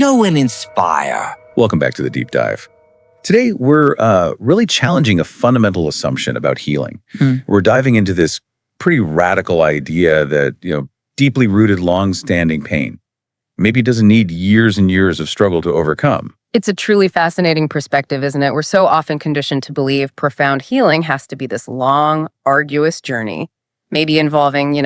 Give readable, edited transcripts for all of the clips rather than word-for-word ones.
know and inspire. Welcome back to the Deep Dive. Today, we're really challenging a fundamental assumption about healing. We're diving into this pretty radical idea that, deeply rooted, long-standing pain maybe doesn't need years and years of struggle to overcome. It's a truly fascinating perspective, isn't it? We're so often conditioned to believe profound healing has to be this long, arduous journey, maybe involving,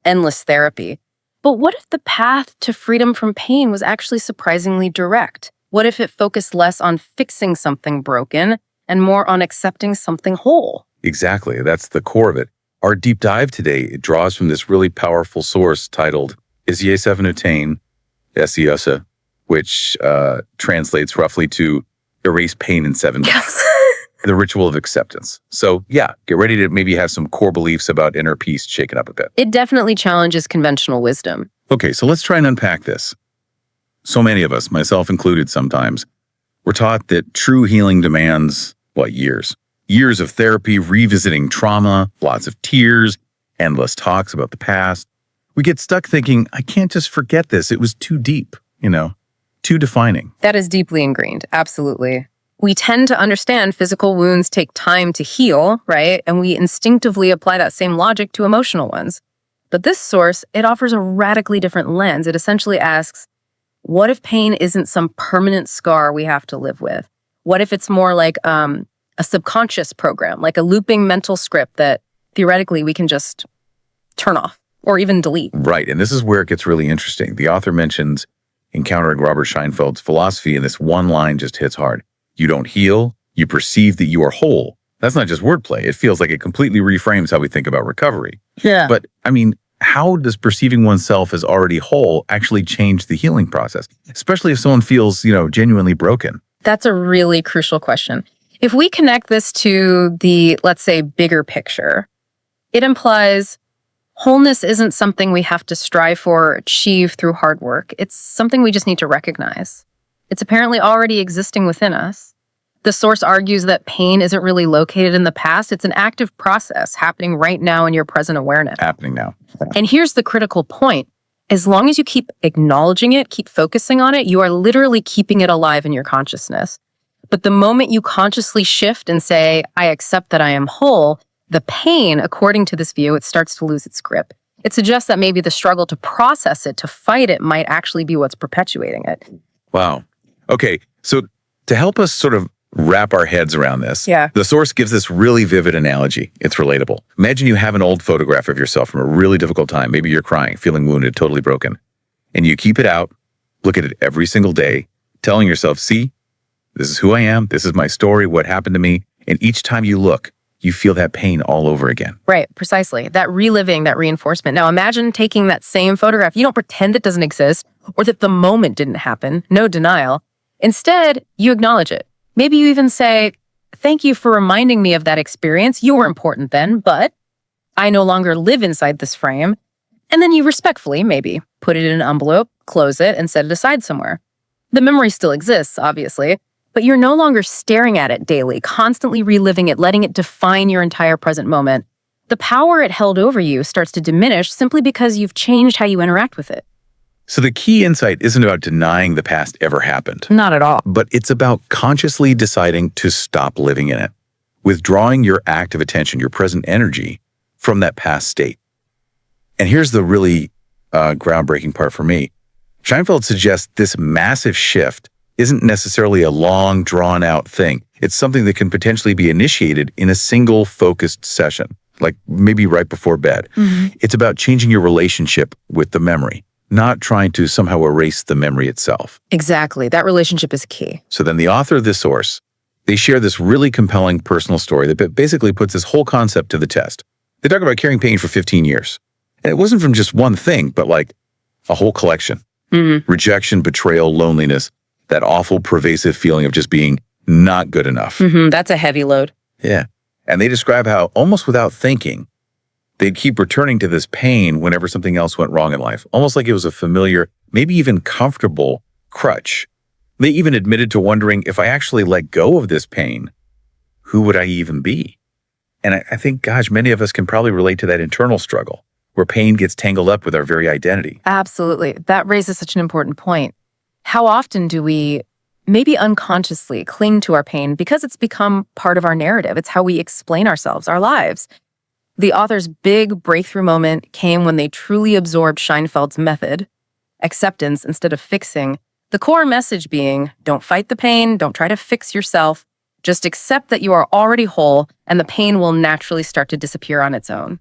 endless therapy. But what if the path to freedom from pain was actually surprisingly direct? What if it focused less on fixing something broken and more on accepting something whole? Exactly. That's the core of it. Our deep dive today draws from this really powerful source titled Isye Sevenutain, Esiyasa, which translates roughly to erase pain in 7 minutes. Yes. The ritual of acceptance. So yeah, get ready to maybe have some core beliefs about inner peace shaken up a bit. It definitely challenges conventional wisdom. Okay, so let's try and unpack this. So many of us, myself included sometimes, we're taught that true healing demands, years? Years of therapy, revisiting trauma, lots of tears, endless talks about the past. We get stuck thinking, I can't just forget this. It was too deep, too defining. That is deeply ingrained, absolutely. We tend to understand physical wounds take time to heal, right? And we instinctively apply that same logic to emotional ones. But this source, it offers a radically different lens. It essentially asks, what if pain isn't some permanent scar we have to live with? What if it's more like a subconscious program, like a looping mental script that theoretically we can just turn off or even delete? Right, and this is where it gets really interesting. The author mentions encountering Robert Sheinfeld's philosophy, and this one line just hits hard. You don't heal, you perceive that you are whole. That's not just wordplay. It feels like it completely reframes how we think about recovery. Yeah. But, how does perceiving oneself as already whole actually change the healing process? Especially if someone feels, genuinely broken. That's a really crucial question. If we connect this to the, let's say, bigger picture, it implies wholeness isn't something we have to strive for or achieve through hard work. It's something we just need to recognize. It's apparently already existing within us. The source argues that pain isn't really located in the past. It's an active process happening right now in your present awareness. Happening now. And here's the critical point. As long as you keep acknowledging it, keep focusing on it, you are literally keeping it alive in your consciousness. But the moment you consciously shift and say, I accept that I am whole, the pain, according to this view, it starts to lose its grip. It suggests that maybe the struggle to process it, to fight it, might actually be what's perpetuating it. Wow. Okay, so to help us sort of wrap our heads around this, the source gives this really vivid analogy. It's relatable. Imagine you have an old photograph of yourself from a really difficult time. Maybe you're crying, feeling wounded, totally broken. And you keep it out, look at it every single day, telling yourself, see, this is who I am, this is my story, what happened to me. And each time you look, you feel that pain all over again. Right, precisely. That reliving, that reinforcement. Now imagine taking that same photograph. You don't pretend it doesn't exist or that the moment didn't happen. No denial. Instead, you acknowledge it. Maybe you even say, thank you for reminding me of that experience. You were important then, but I no longer live inside this frame. And then you respectfully, maybe, put it in an envelope, close it, and set it aside somewhere. The memory still exists, obviously, but you're no longer staring at it daily, constantly reliving it, letting it define your entire present moment. The power it held over you starts to diminish simply because you've changed how you interact with it. So the key insight isn't about denying the past ever happened. Not at all. But it's about consciously deciding to stop living in it, withdrawing your active attention, your present energy from that past state. And here's the really groundbreaking part for me. Sheinfeld suggests this massive shift isn't necessarily a long, drawn-out thing. It's something that can potentially be initiated in a single focused session, like maybe right before bed. It's about changing your relationship with the memory, not trying to somehow erase the memory itself. Exactly. That relationship is key. So then the author of this source, they share this really compelling personal story that basically puts this whole concept to the test. They talk about carrying pain for 15 years. And it wasn't from just one thing, but like a whole collection. Rejection, betrayal, loneliness, that awful pervasive feeling of just being not good enough. That's a heavy load. Yeah. And they describe how, almost without thinking, they'd keep returning to this pain whenever something else went wrong in life, almost like it was a familiar, maybe even comfortable crutch. They even admitted to wondering, if I actually let go of this pain, who would I even be? And I think, gosh, many of us can probably relate to that internal struggle, where pain gets tangled up with our very identity. Absolutely. That raises such an important point. How often do we maybe unconsciously cling to our pain because it's become part of our narrative? It's how we explain ourselves, our lives. The author's big breakthrough moment came when they truly absorbed Scheinfeld's method, acceptance instead of fixing. The core message being, don't fight the pain, don't try to fix yourself, just accept that you are already whole and the pain will naturally start to disappear on its own.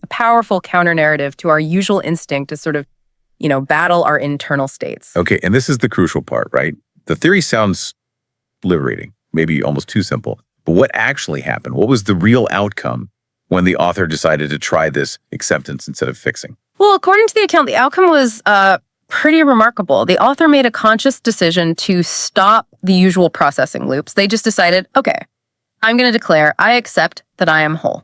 A powerful counter-narrative to our usual instinct to sort of, battle our internal states. Okay, and this is the crucial part, right? The theory sounds liberating, maybe almost too simple. But what actually happened? What was the real outcome when the author decided to try this acceptance instead of fixing? Well, according to the account, the outcome was pretty remarkable. The author made a conscious decision to stop the usual processing loops. They just decided, okay, I'm going to declare I accept that I am whole.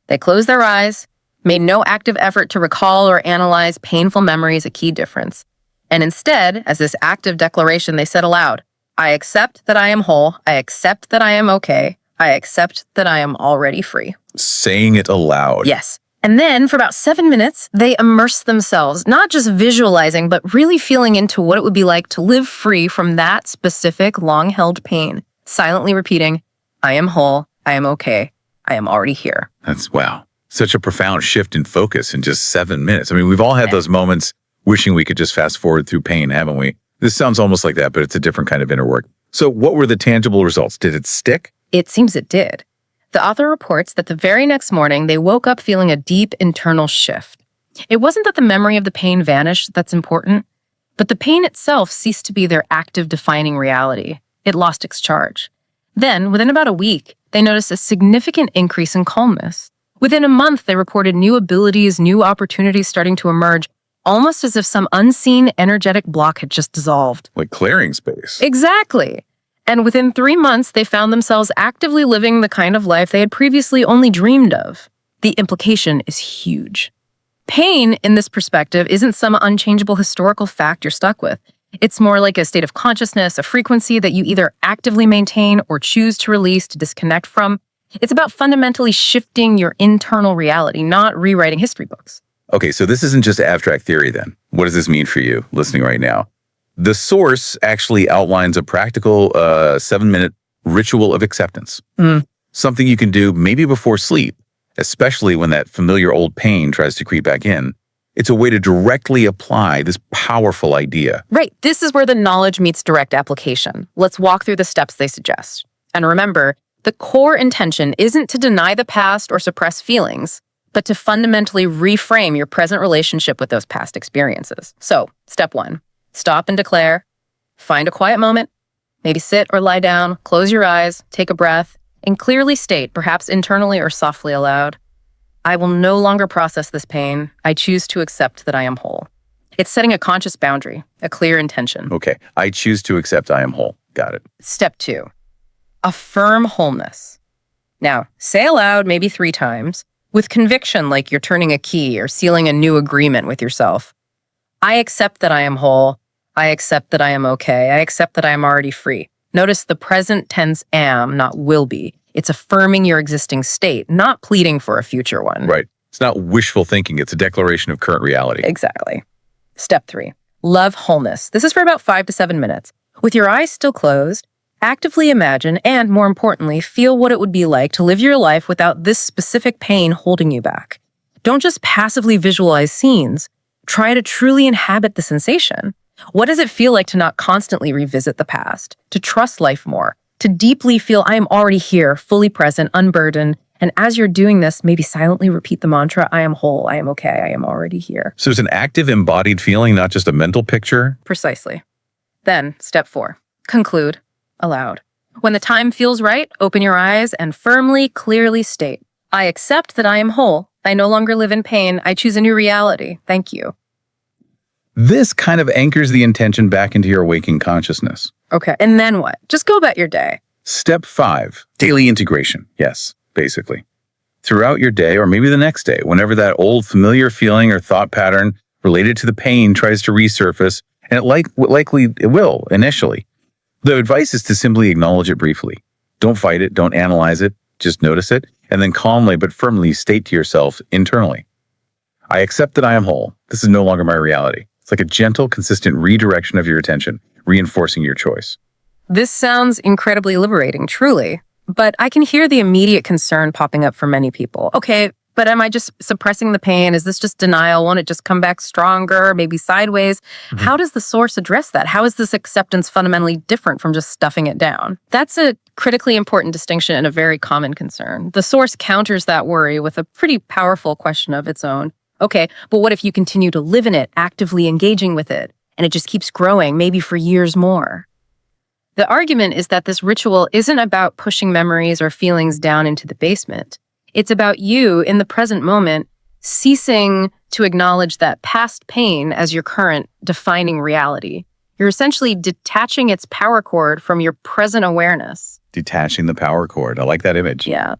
They closed their eyes, made no active effort to recall or analyze painful memories, a key difference. And instead, as this active declaration, they said aloud, I accept that I am whole. I accept that I am okay. I accept that I am already free. Saying it aloud. Yes. And then for about 7 minutes, they immersed themselves, not just visualizing, but really feeling into what it would be like to live free from that specific long-held pain, silently repeating, I am whole, I am okay, I am already here. That's wow. Such a profound shift in focus in just 7 minutes. I mean, we've all had those moments wishing we could just fast forward through pain, haven't we? This sounds almost like that, but it's a different kind of inner work. So what were the tangible results? Did it stick? It seems it did. The author reports that the very next morning, they woke up feeling a deep internal shift. It wasn't that the memory of the pain vanished that's important, but the pain itself ceased to be their active defining reality. It lost its charge. Then, within about a week, they noticed a significant increase in calmness. Within a month, they reported new abilities, new opportunities starting to emerge, almost as if some unseen energetic block had just dissolved. Like clearing space. Exactly. And within 3 months, they found themselves actively living the kind of life they had previously only dreamed of. The implication is huge. Pain, in this perspective, isn't some unchangeable historical fact you're stuck with. It's more like a state of consciousness, a frequency that you either actively maintain or choose to release, to disconnect from. It's about fundamentally shifting your internal reality, not rewriting history books. Okay, so this isn't just abstract theory then. What does this mean for you listening right now? The source actually outlines a practical 7-minute ritual of acceptance. Something you can do maybe before sleep, especially when that familiar old pain tries to creep back in. It's a way to directly apply this powerful idea. Right. This is where the knowledge meets direct application. Let's walk through the steps they suggest. And remember, the core intention isn't to deny the past or suppress feelings, but to fundamentally reframe your present relationship with those past experiences. So, step 1. Stop and declare. Find a quiet moment. Maybe sit or lie down, close your eyes, take a breath, and clearly state, perhaps internally or softly aloud, I will no longer process this pain. I choose to accept that I am whole. It's setting a conscious boundary, a clear intention. Okay, I choose to accept I am whole. Got it. Step 2. Affirm wholeness. Now, say aloud maybe 3 times, with conviction like you're turning a key or sealing a new agreement with yourself. I accept that I am whole. I accept that I am okay. I accept that I am already free. Notice the present tense am, not will be. It's affirming your existing state, not pleading for a future one. Right. It's not wishful thinking. It's a declaration of current reality. Exactly. Step 3. Love wholeness. This is for about 5 to 7 minutes. With your eyes still closed, actively imagine and, more importantly, feel what it would be like to live your life without this specific pain holding you back. Don't just passively visualize scenes. Try to truly inhabit the sensation. What does it feel like to not constantly revisit the past, to trust life more, to deeply feel I am already here, fully present, unburdened, and as you're doing this, maybe silently repeat the mantra, I am whole, I am okay, I am already here. So it's an active embodied feeling, not just a mental picture? Precisely. Then, step 4, conclude aloud. When the time feels right, open your eyes and firmly, clearly state, I accept that I am whole. I no longer live in pain. I choose a new reality. Thank you. This kind of anchors the intention back into your waking consciousness. Okay, and then what? Just go about your day. Step 5, daily integration. Yes, basically. Throughout your day, or maybe the next day, whenever that old familiar feeling or thought pattern related to the pain tries to resurface, and likely it will initially, the advice is to simply acknowledge it briefly. Don't fight it, don't analyze it, just notice it, and then calmly but firmly state to yourself internally, I accept that I am whole. This is no longer my reality. It's like a gentle, consistent redirection of your attention, reinforcing your choice. This sounds incredibly liberating, truly. But I can hear the immediate concern popping up for many people. Okay, but am I just suppressing the pain? Is this just denial? Won't it just come back stronger, maybe sideways? How does the source address that? How is this acceptance fundamentally different from just stuffing it down? That's a critically important distinction and a very common concern. The source counters that worry with a pretty powerful question of its own. Okay, but what if you continue to live in it, actively engaging with it, and it just keeps growing, maybe for years more? The argument is that this ritual isn't about pushing memories or feelings down into the basement. It's about you, in the present moment, ceasing to acknowledge that past pain as your current defining reality. You're essentially detaching its power cord from your present awareness. Detaching the power cord. I like that image. Yeah.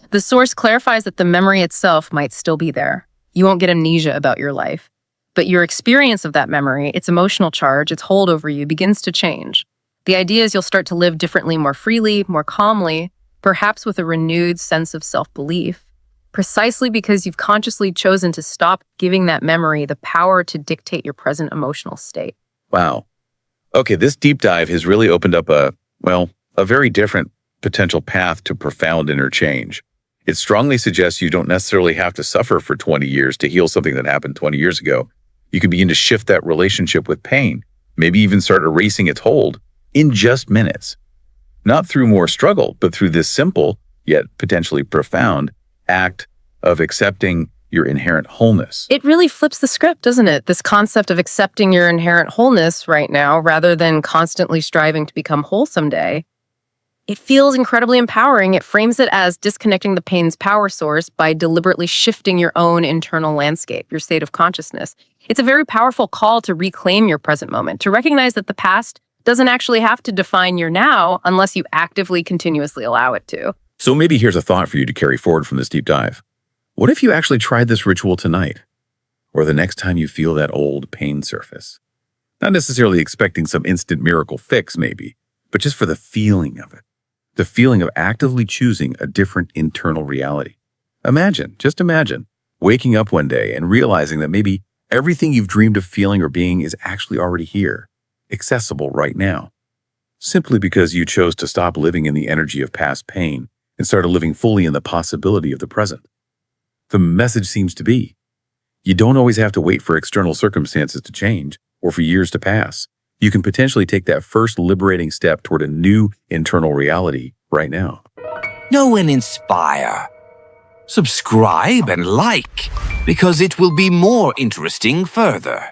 The source clarifies that the memory itself might still be there. You won't get amnesia about your life. But your experience of that memory, its emotional charge, its hold over you, begins to change. The idea is you'll start to live differently, more freely, more calmly, perhaps with a renewed sense of self-belief, precisely because you've consciously chosen to stop giving that memory the power to dictate your present emotional state. Wow. Okay, this deep dive has really opened up a very different potential path to profound inner change. It strongly suggests you don't necessarily have to suffer for 20 years to heal something that happened 20 years ago. You can begin to shift that relationship with pain, maybe even start erasing its hold in just minutes. Not through more struggle, but through this simple, yet potentially profound, act of accepting your inherent wholeness. It really flips the script, doesn't it? This concept of accepting your inherent wholeness right now, rather than constantly striving to become whole someday. It feels incredibly empowering. It frames it as disconnecting the pain's power source by deliberately shifting your own internal landscape, your state of consciousness. It's a very powerful call to reclaim your present moment, to recognize that the past doesn't actually have to define your now unless you actively, continuously allow it to. So maybe here's a thought for you to carry forward from this deep dive. What if you actually tried this ritual tonight? Or the next time you feel that old pain surface? Not necessarily expecting some instant miracle fix, maybe, but just for the feeling of it. The feeling of actively choosing a different internal reality. Just imagine, waking up one day and realizing that maybe everything you've dreamed of feeling or being is actually already here, accessible right now, simply because you chose to stop living in the energy of past pain and started living fully in the possibility of the present. The message seems to be, you don't always have to wait for external circumstances to change or for years to pass. You can potentially take that first liberating step toward a new internal reality right now. Know and inspire. Subscribe and like, because it will be more interesting further.